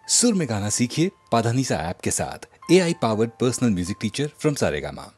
सुर में गाना सीखिए पाधानीसा ऐप के साथ। AI powered personal music teacher from Saregama.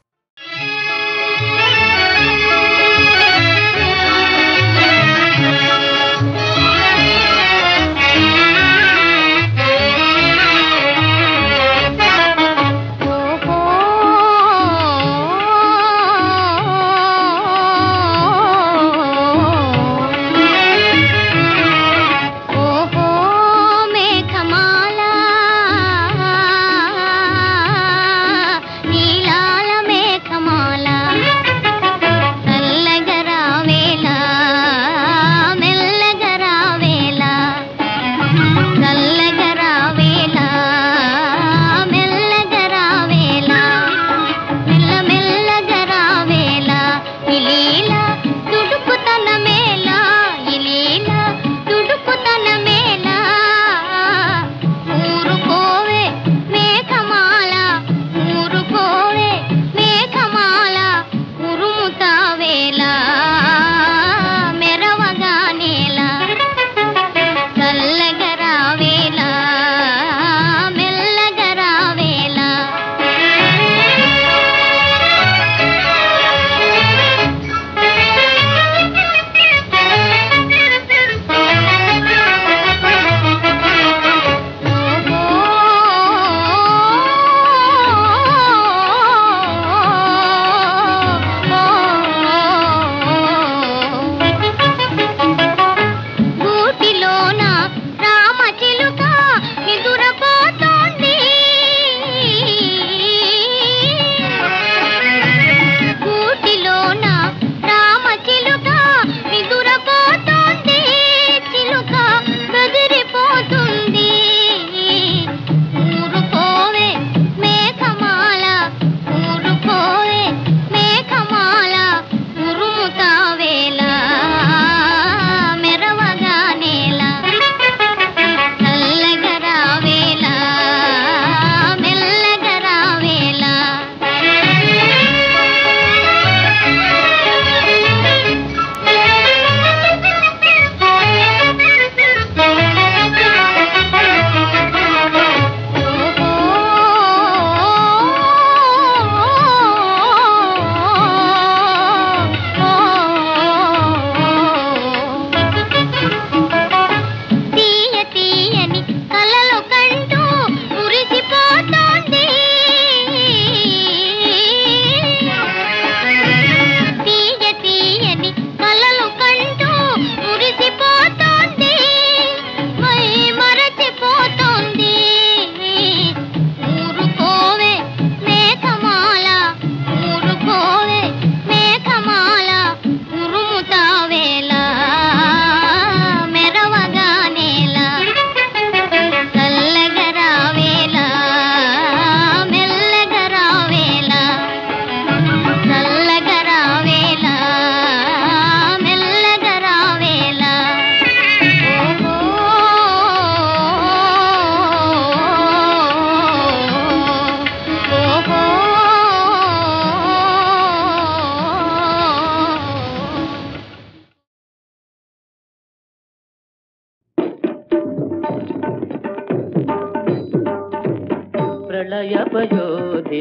प्रलयपयोधि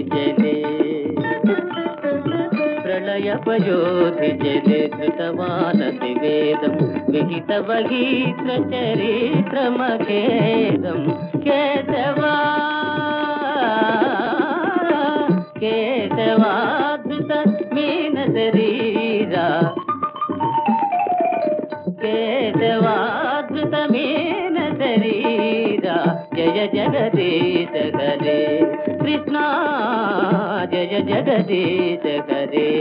जले धृतवानति वेदं विहितवगीत्र चरित्रमखेदं केशवा केशवाधृत मीन शरीरा केशवाधृत मीन शरीरा जय जगदीश हरे कृष्णा जय जगदीश हरे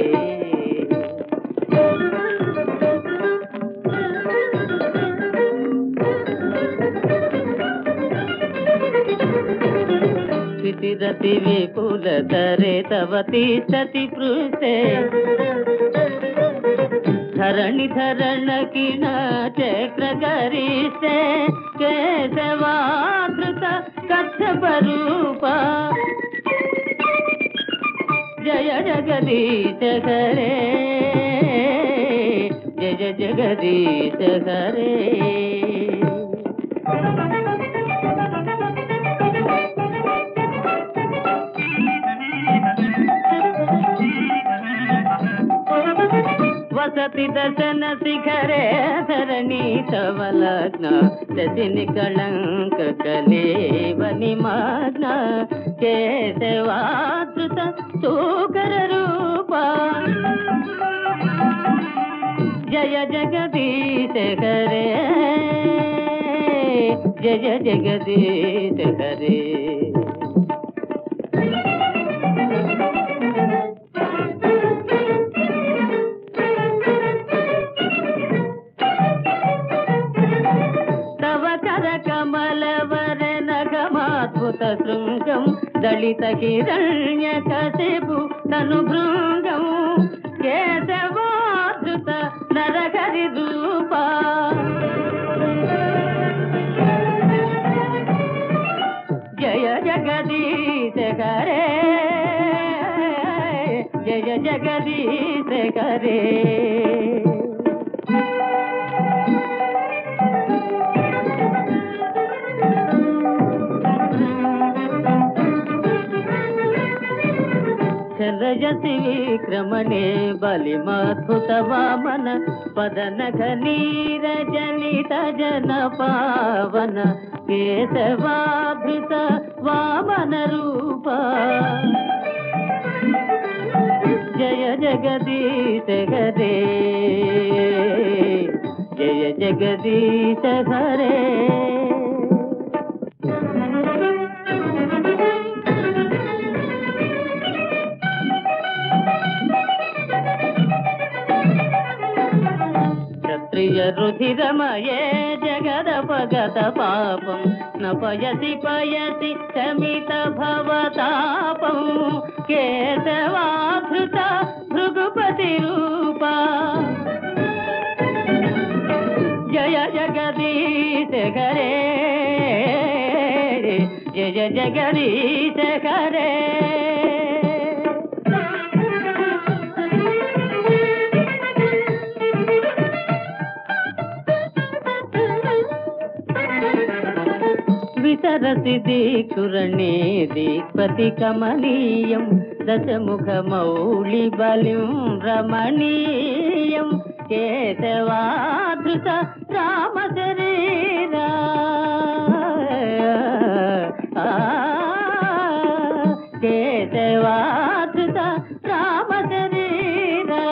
रति विपुल करे तवती सति पृष्ठे धरणि धरण किन चक्र गरिष्ठे केशवाधृत कच्छप रूप जय जगदीश हरे जय जगदीश हरे సతి దర్శన శిఖరే ధరణి తవ లగ్న శశిని కళంక కలేవని మగ్న కేశవాధృత సూకర రూప జయ జగదీశ హరే జయ జగదీశ హరే శృంగం దళిత హిరణ్య కశిపు తను భృంగం కేశవాధృత నరహరి రూప జయ జగదీశ హరే జయ జగదీశ హరే రజసి విక్రమణే బలిమద్భుత వామన పదనఘ నీరజనిత జన పావన కేశవాధృత వామన రూప జయ జగదీశ హరే జయ జగదీశ హరే రుధిరమయే జగదపగత పాపం నపయసి పయసి శమిత భవతాపం కేశవాధృత భృగుపతి రూప జయ జగదీశ హరే జయ జగదీశ హరే విసరసి దీక్షురణే దీక్పతి కమనీయం దశముఖ మౌళి బలిం రమణీయం కేశవాధృత రామ శరీరా కేశవాధృత రామ శరీరా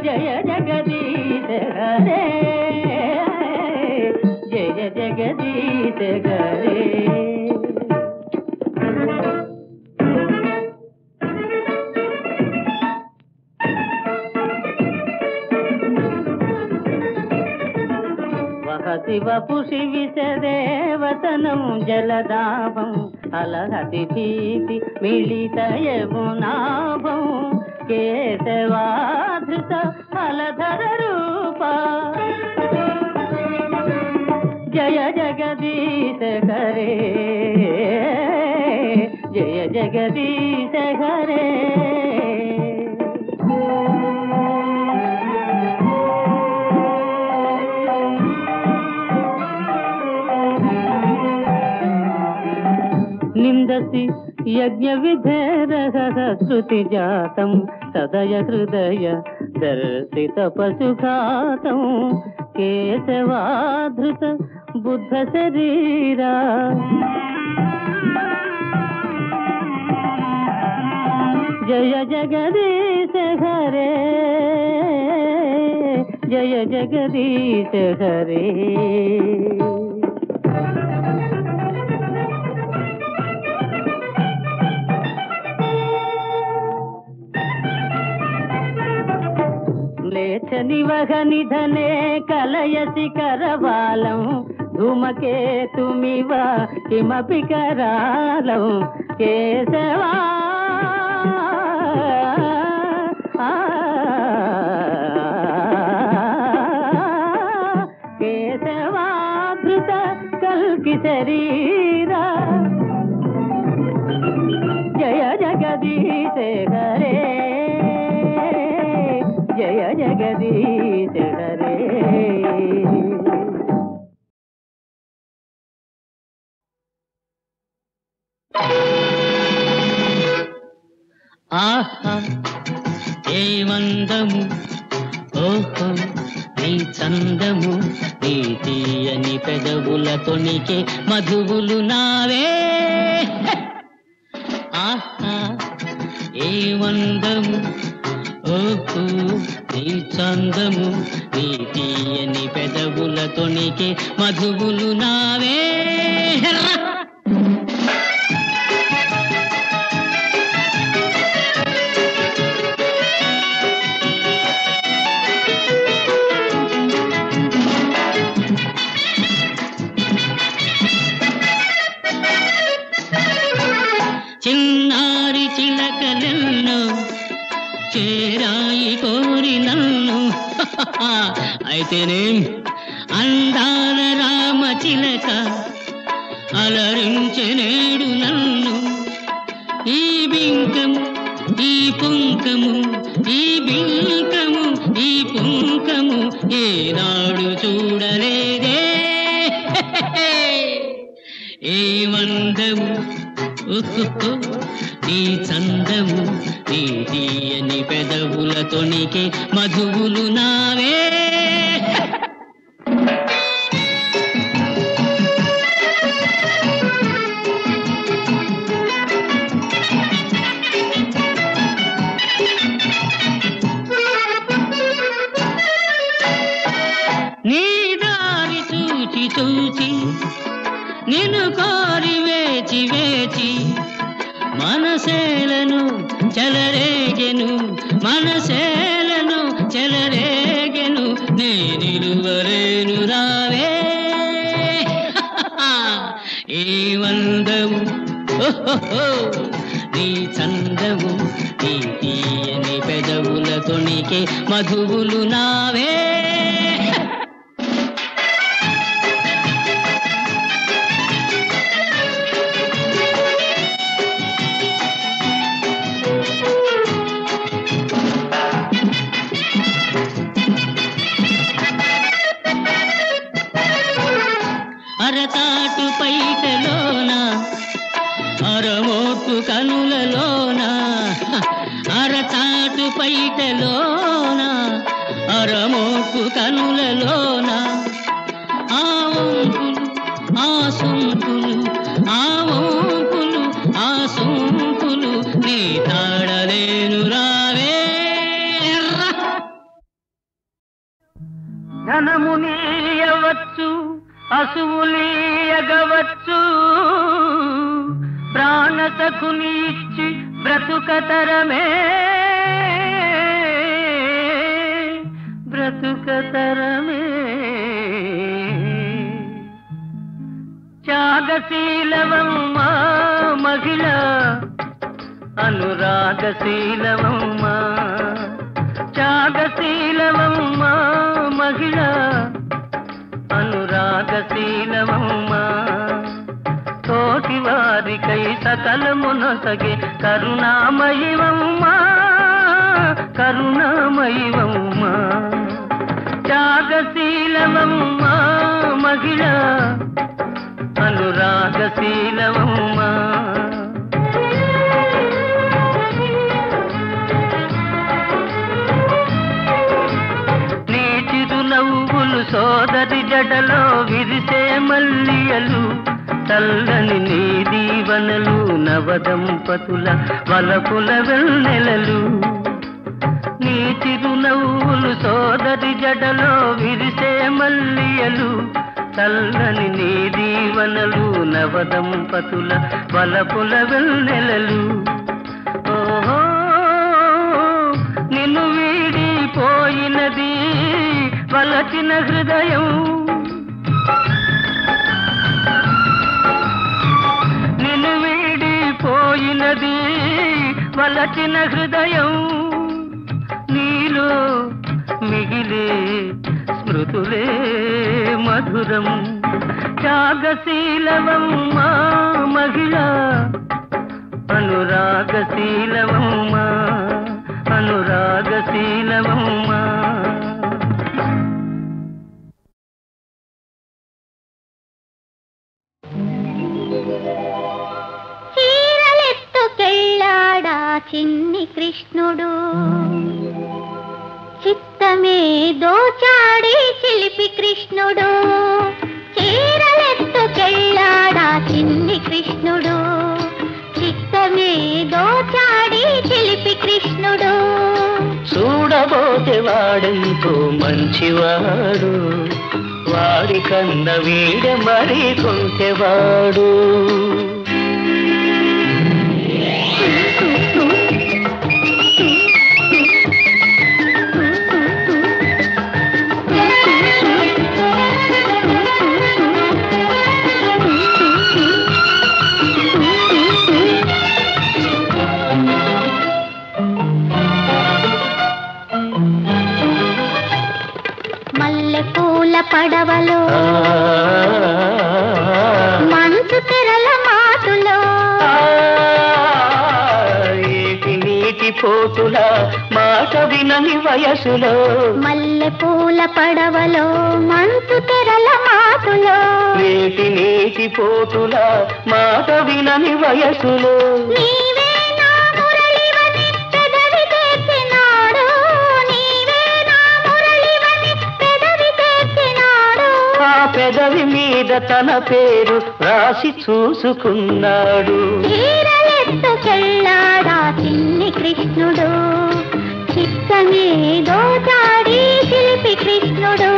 జయ జగదీశ హరే జయ జగదీశ హరే శివపుషి విశదేవతనం జలదాభం అలహతి భీతి మిళిత యమునాభం కేశవాధృత ఫలధర రూప జయ జగదీశ హరే జయ జగదీశ హరే నిందసి యజ్ఞ విధేరహ శృతి జాతం సదయ హృదయ దర్శిత పశుఘాతం కేశవాధృత బుద్ధ శరీరా జయ జగదీశ హరే జయ జగదీశ హరే నివహ నిధనే కలయసి కరవాలం ధూమకేతుమివ కిమపి కరాలం కేశవా కేశవాధృత కల్కి శరీరా జయ జగదీశ హరే జయ జగదీశ హరే ఆహా ఏ మందము ఓ ఓహో నీ చందము నీ తీయని పెదవుల తొణికే మధువులు నావే ఆహా ఏ వందము ఓహో నీ చందము నీ తీయని పెదవుల తొణికే మధువులు నావే చిన్నారి చిలకలెన్నో చేరాయి కోరి నన్ను అయితేనేం అందాల రామ చిలక అలరించె నేడు నన్ను ఈ బింకము ఈ పుంకము ఈ బింకము ఈ పుంకము ఏనాడు చూడలేదే ఏ వందము నీ చందము నీ తీయని పెదవుల తొణికే మధువులు నావే నీ దారి చూచి చూచి నిన్ను కోరి వేచి వేచి మనసేలను చెలరేగెను మనసేలను చెలరేగెను నే నిలువరేను రావే ఏ వందము నీ చందము నీ తీయని పెదవుల తొణికే మధువులు నావే అరతాటు పైటలోన అరమోటు కనులలోన అరతాటు పైటలోన అరమోటు కనులలోన ఆ వంపులు ఆ సొంపులు ఆ వంపులు ఆ సొంపులు నీ తాడలేను రావే ధనము నీయవచ్చు అసువులీయగవచ్చు ప్రాణసకునిచ్చి బ్రతుకతరమే బ్రతుకతరమే త్యాగశీలవమ్మా మహిళ అనురాగశీలవమ్మా త్యాగశీలవమ్మా మహిళ అనురాగశీలవమ్మా తోటి వారికై సకలమునొసగే కరుణామయివమ్మా కరుణామయివమ్మా త్యాగశీలవమ్మా మహిళ అనురాగశీలవమ్మా నీ చిరునవ్వులు సోదరి జడలో విరిసే మల్లియలు చల్లని నీ దీవనలు నవదంపతుల వలపుల వెన్నెలలు నీ చిరునవ్వులు సోదరి జడలో విరిసే మల్లియలు చల్లని నీ దీవనలు నవదంపతుల వలపుల వెన్నెలలు ఓహో నిన్ను వీడిపోయినది వలచిన హృదయం నిన్ను వీడిపోయినది వలచిన హృదయం నీలో మిగిలే స్మృతులే మధురం త్యాగశీలవమ్మా మహిళ అనురాగశీలవమ్మా అనురాగశీలవమ్మా చీరలెత్తుకెళ్ళాడా చిన్ని కృష్ణుడు చిత్తమే దోచాడి చిలిపి కృష్ణుడు, చీరలెత్తుకెళ్ళాడా చిన్ని కృష్ణుడు. చిత్తమే దోచాడి చిలిపి కృష్ణుడు. చూడబోతే వాడెంతో మంచివాడు, వాడి కన్న వీడ మరి కొంటెవాడు. మల్లెపూల పడవలో మంచు తెరల మాటులో, ఏటి నీటి పోటుల మాట వినని వయసులో. మల్లెపూల పడవలో మంచు తెరల మాటులో, ఏటి నీటి పోటుల మాట వినని వయసులో. నీవే నా మురళివని పెదవి తెచ్చినాడు, నీవే నా మురళివని పెదవి తెచ్చినాడు. ఆ పెదవి మీద తన పేరు రాసి చూసుకున్నాడు. చీరలెత్తుకెళ్ళాడా చిన్ని కృష్ణుడు, చిత్తమే దోచాడి చిలిపి కృష్ణుడు.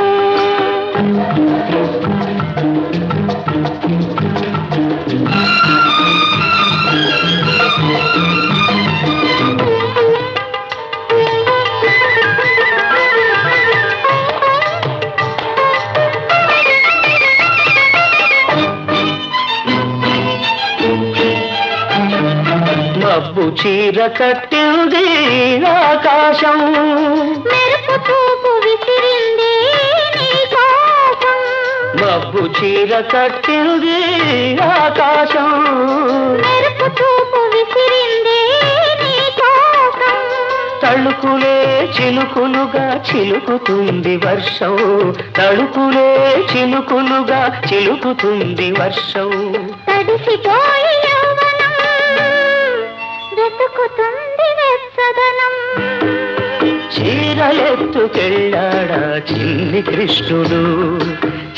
మబ్బు చీర కట్టింది ఆకాశం, మెరుపు చూపు విసిరింది నీ కోసం. మబ్బు చీర కట్టింది ఆకాశం, మెరుపు చూపు విసిరింది నీ కోసం. తళుకులే చిలుకులుగా చిలుకుతుంది వర్షం, తళుకులే చిలుకులుగా చిలుకుతుంది వర్షం. తడిసిపోయి యౌవనం వెతుకుతుంది వెచ్చదనం. చీరలెత్తుకెళ్ళాడా చిన్ని కృష్ణుడు,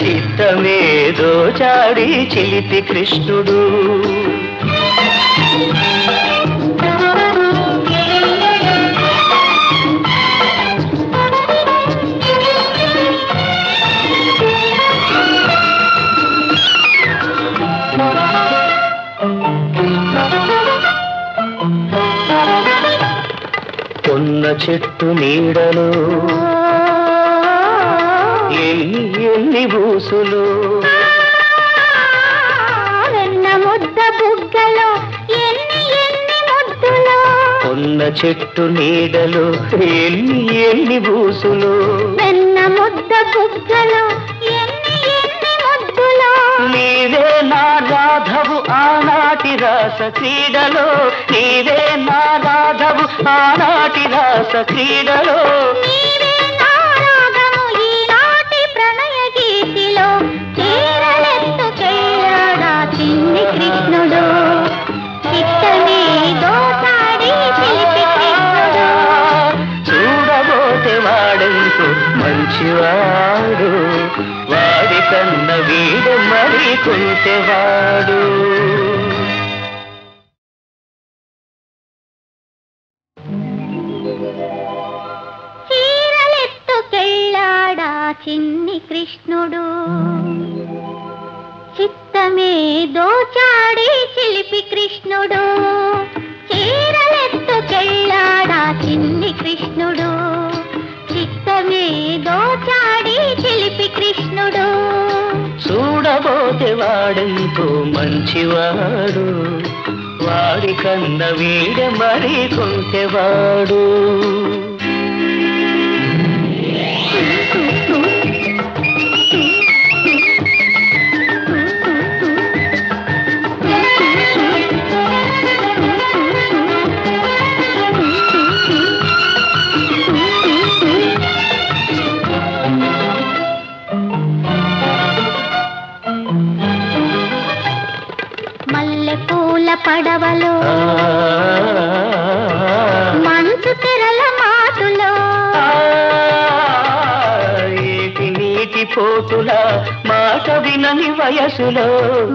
చిత్తమే దోచాడి చిలిపి కృష్ణుడు. కొన్న చెట్టు నీడలో ఎన్ని ఎన్ని బూసులు, వెన్న ముద్ద బుగ్గలో ఎన్ని ఎన్ని ముద్దులో. కొన్న చెట్టు నీడలో ఎన్ని ఎన్ని బూసులు, వెన్న ముద్ద బుగ్గలో ఎన్ని ఎన్ని ముద్దులో. నీవే నా రాధవు ఆనాటి రాస క్రీడలో, నీవే నా రాధవు ఆనాటి రాస క్రీడలో. నీవే నా రాగము ఈనాటి ప్రణయ గీతిలో. చీరలెత్తుకెళ్ళాడా చిన్ని కృష్ణుడు, చిత్తమే దోచాడి చిలిపి కృష్ణుడు. చూడబోతే వాడెంతో మంచివాడు, వాడి కన్న వీడు మరి కొంటెవాడు. చీరలెత్తుకెళ్ళాడా చిన్ని కృష్ణుడు, చిత్తమే దోచాడి చిలిపి కృష్ణుడు. చీరలెత్తుకెళ్ళాడా చిన్ని కృష్ణుడు, చిత్తమే దోచాడి చిలిపి కృష్ణుడు. చూడబోతే వాడెంతో మంచివాడు, వాడి కన్న వీడ మరి కొంటెవాడు. మల్లెపూల పడవలో మంచు తెరల మాటులో, పోటుల మాట వినని వయసులో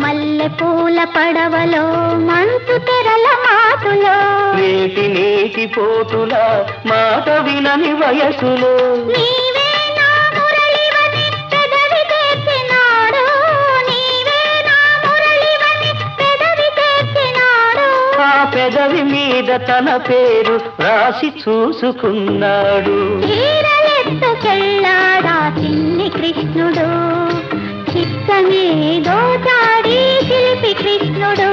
మల్లె పూల పడవలో మంచు తెరల మాటులో నేటి నీటి పోటుల మాట వినని వయసులో నీవే నా మురళివని పెదవి తెచ్చినాడు నీవే నా మురళివని పెదవి తెచ్చినాడు ఆ పెదవి మీద తన పేరు రాసి చూసుకున్నాడు చీరలెత్తుకెళ్ళాడా చిన్ని కృష్ణుడు చిత్తమే దోచాడి శిల్పి కృష్ణుడు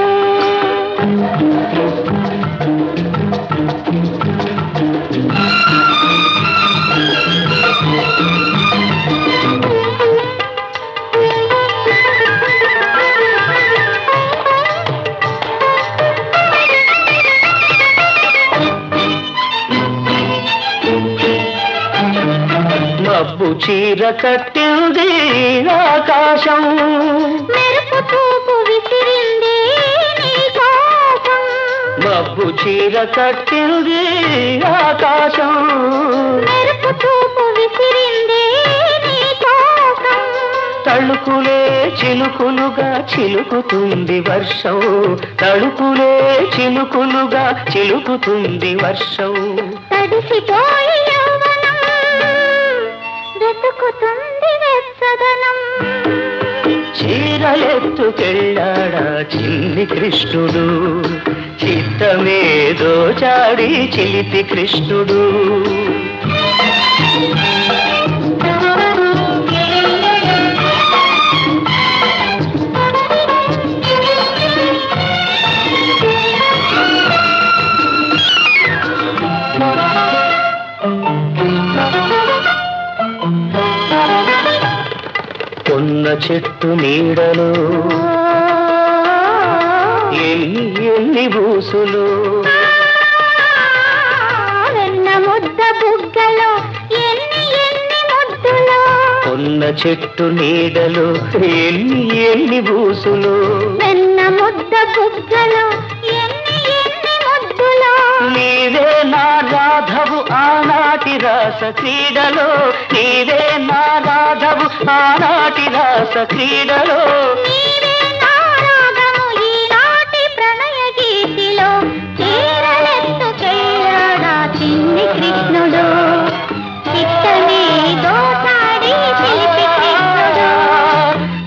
మబ్బు చీర కట్టింది ఆకాశం మెరుపు చూపు విసిరింది నీ కోసం మబ్బు చీర కట్టింది ఆకాశం మెరుపు చూపు విసిరింది నీ కోసం తళుకులే చిలుకులుగా చిలుకుతుంది వర్షం తళుకులే చిలుకులుగా చిలుకుతుంది వర్షం తడిసిపోయి యౌవనం వెతుకుతుంది వెచ్చదనం చీరలెత్తుకెళ్ళాడా చిన్ని కృష్ణుడు చిత్తమే దోచాడి చిలిపి కృష్ణుడు కొన్న చెట్టు నీడలో ఎన్ని ఎన్ని బూసులు వెన్న ముద్ద బుగ్గలో ఎన్ని ఎన్ని ముద్దులో కొన్న చెట్టు నీడలో ఎన్ని ఎన్ని బూసులు వెన్న ముద్ద బుగ్గలో ఎన్ని ఎన్ని ముద్దులో నీవే నా రాధవు ఆనాటి రాస క్రీడలో నీవే నా రాధవు ఆనాటి రాస క్రీడలో నీవే నా రాగము ఈనాటి ప్రణయ గీతిలో చీరలెత్తుకెళ్ళాడా చిన్ని కృష్ణుడు చిత్తమే దోచాడి శిల్పి కృష్ణుడు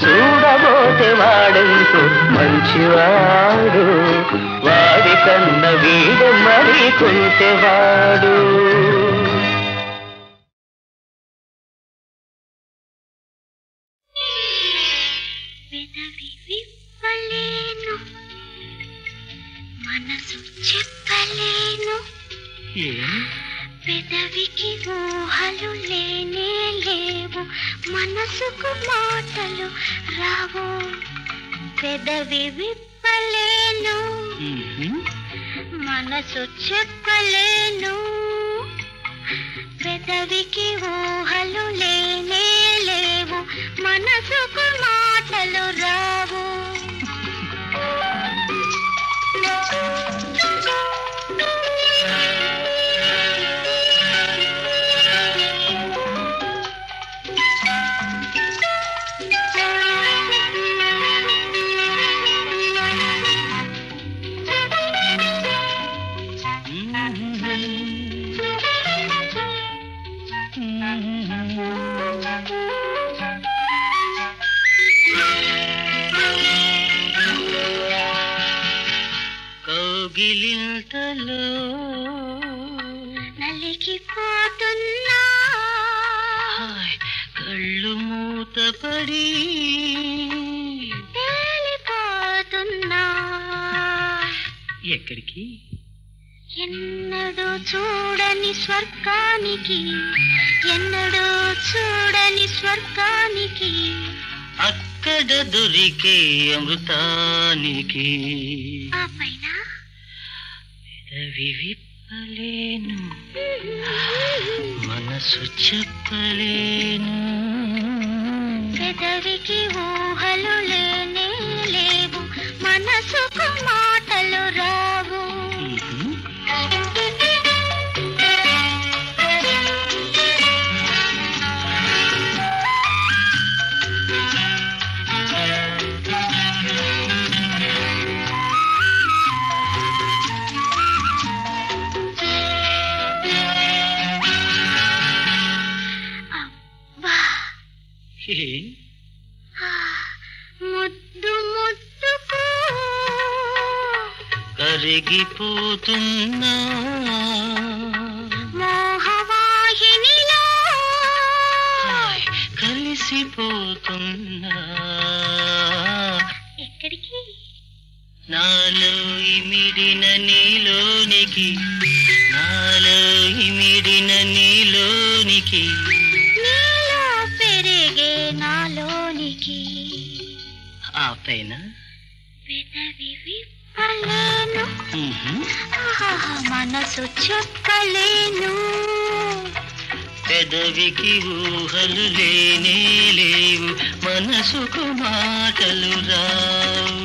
చూడబోతే వాడెంతో మంచివాడు వాడి కన్న వీడు మరి కొంచెవాడు పెదవి విప్పలేను మనసు చెప్పలేను పెదవికి ఊహలు లేనే లేవు మనసుకు మాటలు రావు పెదవి విప్పలేను మనసు చెప్పలేను పెదవికి ఊహలు లేనే లేవు మనసుకు మాటలు రావు కౌగిలింతలో నలిగిపోతున్నా కళ్ళు మూతపడి తేలిపోతున్నా ఎక్కడికి ఎన్నడూ చూడని స్వర్గానికి ఎన్నడూ చూడని స్వర్గానికి అక్కడ దొరికే అమృతానికి ఆ పైన పెదవి విప్పలేను మనసు చెప్పలేను పెదవికి ఊహలు లేనే లేవు మనసుకు మాటలు రావు కరిగిపోతున్నా మోహవాహినిలో కలిసిపోతున్నా ఎక్కడికి నాలో ఇమిడిన నీలోనికి నాలో ఇమిడిన నీలోనికి నీలో పెరిగే నాలోనికి ఆ పైన పెదవి విప్పలేను మ్హూ. ఆహాహా, మనసు చెప్పలేను పెదవికి ఊహలు లేనే లేవు మనసుకు మాటలు రావు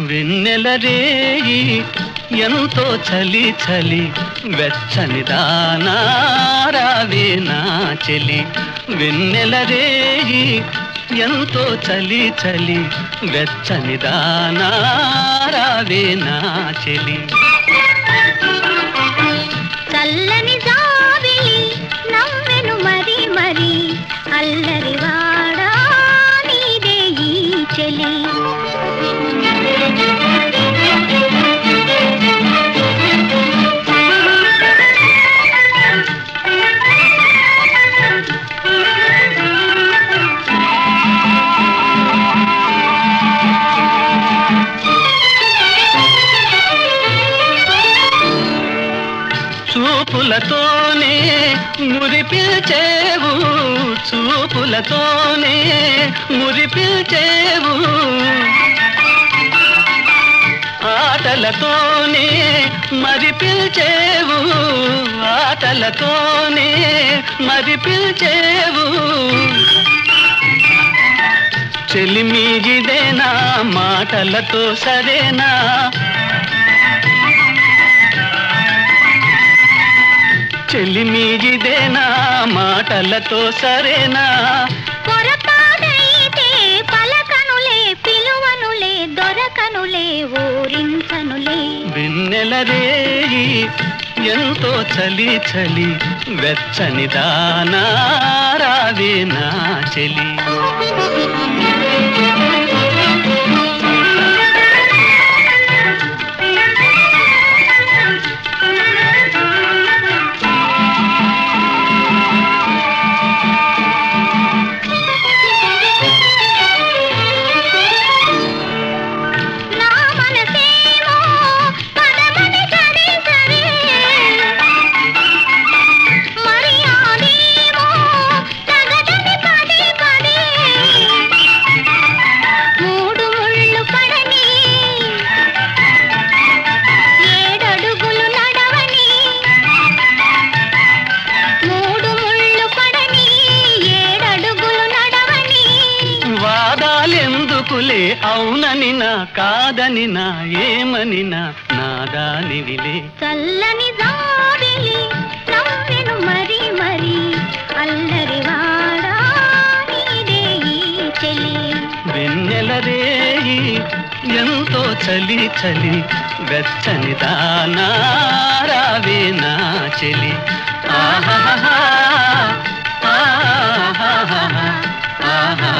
వెన్నెల రేయి ఎంతో చలి చలి వెచ్చని దానారావే నా చెలి వెన్నెల రేయి ఎంతో చలి చలి వెచ్చని దానారావే నా చెలి చల్లని జాబిలి నవ్వెను మరి మరి అల్లరి వాడా నీదే ఈ చెలి చూపులతోనే మురిపిల్చేవు చూపులతోనే మురిపిల్చేవు ఆటలతోనే మరిపిల్చేవు ఆటలతోనే మరిపిల్చేవు చెలిమిగిదేనా మాటలతో సరేనా చెలిమిగిదేనా మాటలతో సరేనా పొరపాటైతే పలకనులే పిలువనులే దొరకనులే ఊరించనులే వెన్నెల రేయి ఎంతో చలి చలి వెచ్చని దానారావే నా చెలి నా మనసేమో పదమని సరి సరి మర్యాదేమో తగదని పదే పదే మూడు ముళ్ళు పడని ఏడడుగులు నడవని మూడు ముళ్ళు పడని ఏడడుగులు నడవని వాదాలెందుకులే అవునని నా కాదని నా ఏమని నాదానివిలే చల్లని జాబిలి నవ్వెను మరి మరి అల్లరి వాడా నీదే ఈ చెలి వెన్నెల రేయి ఎంతో చలి చలి వెచ్చని దానారావే నా చెలి ఆహా ఆహా ఆహా